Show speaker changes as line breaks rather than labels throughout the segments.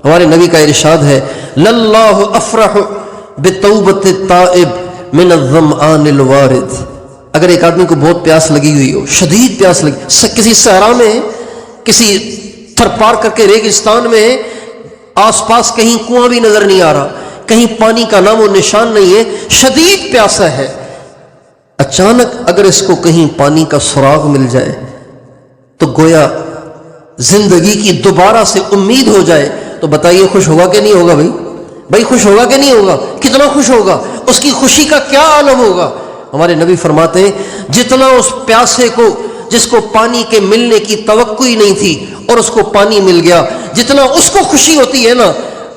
ہمارے نبی کا ارشاد ہے للہ افرح بتوبۃ التائب من الظمآن الوارد. اگر ایک آدمی کو بہت پیاس لگی ہوئی ہو، شدید پیاس لگی، کسی صحرا میں، کسی تھر پار کر کے ریگستان میں، آس پاس کہیں کنواں بھی نظر نہیں آ رہا، کہیں پانی کا نام و نشان نہیں ہے، شدید پیاسا ہے، اچانک اگر اس کو کہیں پانی کا سراغ مل جائے تو گویا زندگی کی دوبارہ سے امید ہو جائے، تو بتائیے خوش ہوگا کہ نہیں ہوگا؟ بھائی خوش ہوگا کہ نہیں ہوگا؟ کتنا خوش ہوگا؟ اس کی خوشی کا کیا عالم ہوگا؟ ہمارے نبی فرماتے ہیں جتنا اس پیاسے کو، جس کو پانی کے ملنے کی توقع ہی نہیں تھی اور اس کو پانی مل گیا، جتنا اس کو خوشی ہوتی ہے نا،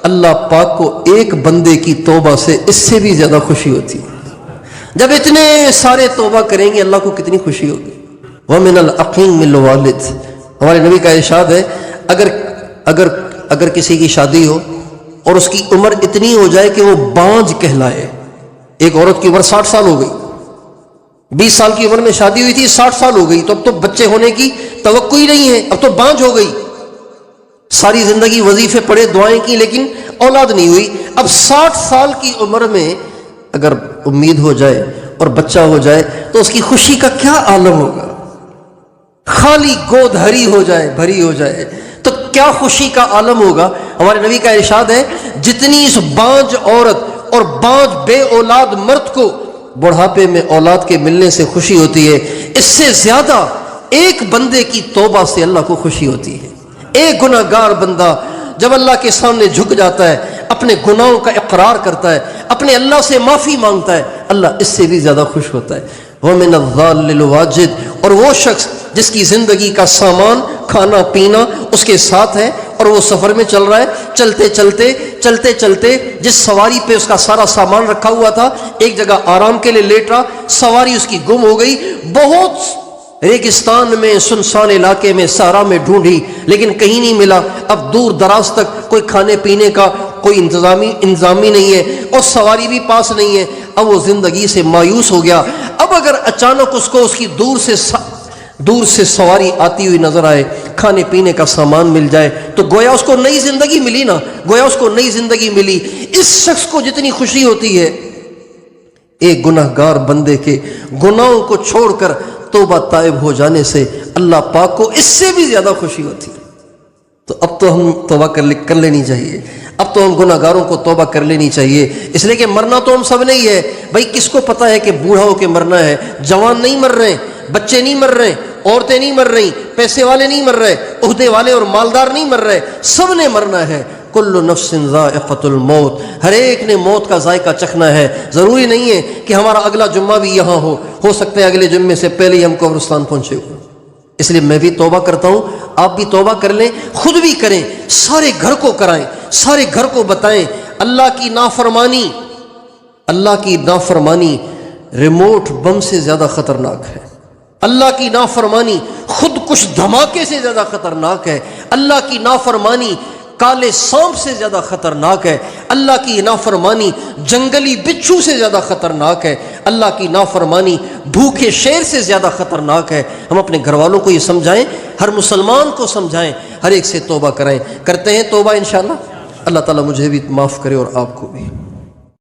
اللہ پاک کو ایک بندے کی توبہ سے اس سے بھی زیادہ خوشی ہوتی ہے. جب اتنے سارے توبہ کریں گے اللہ کو کتنی خوشی ہوگی. وَمِنَ الْأَقِيمِ الْوَالِدِ. ہمارے نبی کا ارشاد ہے اگر کسی کی شادی ہو اور اس کی عمر اتنی ہو جائے کہ وہ بانجھ کہلائے. ایک عورت کی عمر 60 سال ہو گئی، 20 سال کی عمر میں شادی ہوئی تھی، 60 سال ہو گئی، تو اب تو بچے ہونے کی توقع ہی نہیں ہے، اب تو بانجھ ہو گئی. ساری زندگی وظیفے پڑھے، دعائیں کی، لیکن اولاد نہیں ہوئی. اب 60 سال کی عمر میں اگر امید ہو جائے اور بچہ ہو جائے تو اس کی خوشی کا کیا عالم ہوگا؟ خالی گود ہری ہو جائے، بھری ہو جائے تو کیا خوشی کا عالم ہوگا. ہمارے نبی کا ارشاد ہے جتنی اس بانجھ عورت اور بانجھ بے اولاد مرد کو بڑھاپے میں اولاد کے ملنے سے خوشی ہوتی ہے، اس سے زیادہ ایک بندے کی توبہ سے اللہ کو خوشی ہوتی ہے. ایک گناہ گار بندہ جب اللہ کے سامنے جھک جاتا ہے، اپنے گناہوں کا اقرار کرتا ہے، اپنے اللہ سے معافی مانگتا ہے، اللہ اس سے بھی زیادہ خوش ہوتا ہے. وَمِنَ الضَّالِّ الْوَاجِدِ. اور وہ شخص جس کی زندگی کا سامان، کھانا پینا اس کے ساتھ ہے اور وہ سفر میں چل رہا ہے، چلتے چلتے جس سواری پہ اس کا سارا سامان رکھا ہوا تھا ایک جگہ آرام کے لیے لیٹ رہا، سواری اس کی گم ہو گئی، بہت ریگستان میں، سنسان علاقے میں، صحرا میں ڈھونڈی لیکن کہیں نہیں ملا. اب دور دراز تک کوئی کھانے پینے کا کوئی انتظامی نہیں ہے اور سواری بھی پاس نہیں ہے. اب وہ زندگی سے مایوس ہو گیا. اب اگر اچانک اس کو اس کی دور سے سواری آتی ہوئی نظر آئے، کھانے پینے کا سامان مل جائے تو گویا اس کو نئی زندگی ملی نا، گویا اس کو نئی زندگی ملی. اس شخص کو جتنی خوشی ہوتی ہے ایک گناہ گار بندے کے گناہوں کو چھوڑ کر توبہ طائب ہو جانے سے اللہ پاک کو اس سے بھی زیادہ خوشی ہوتی ہے. تو اب تو ہم توبہ کر لینی چاہیے، اب تو ہم گناہ گاروں کو توبہ کر لینی چاہیے، اس لیے کہ مرنا تو ہم سب نہیں ہے. بھائی کس کو پتہ ہے کہ بوڑھا ہو کے مرنا ہے؟ جوان نہیں مر رہے، بچے نہیں مر رہے، عورتیں نہیں مر رہی، پیسے والے نہیں مر رہے، عہدے والے اور مالدار نہیں مر رہے، سب نے مرنا ہے. کل نفس ذائقۃ الموت. ہر ایک نے موت کا ذائقہ چکھنا ہے. ضروری نہیں ہے کہ ہمارا اگلا جمعہ بھی یہاں ہو سکتا ہے اگلے جمعے سے پہلے ہی ہم قبرستان پہنچے ہو. اس لیے میں بھی توبہ کرتا ہوں، آپ بھی توبہ کر لیں، خود بھی کریں، سارے گھر کو کرائیں، سارے گھر کو بتائیں. اللہ کی نافرمانی ریموٹ بم سے زیادہ خطرناک ہے. اللہ کی نافرمانی خود کش دھماکے سے زیادہ خطرناک ہے. اللہ کی نافرمانی کالے سانپ سے زیادہ خطرناک ہے. اللہ کی نافرمانی جنگلی بچھو سے زیادہ خطرناک ہے. اللہ کی نافرمانی بھوکے شیر سے زیادہ خطرناک ہے. ہم اپنے گھر والوں کو یہ سمجھائیں، ہر مسلمان کو سمجھائیں، ہر ایک سے توبہ کرائیں. کرتے ہیں توبہ انشاءاللہ. اللہ تعالیٰ مجھے بھی معاف کرے اور آپ کو بھی.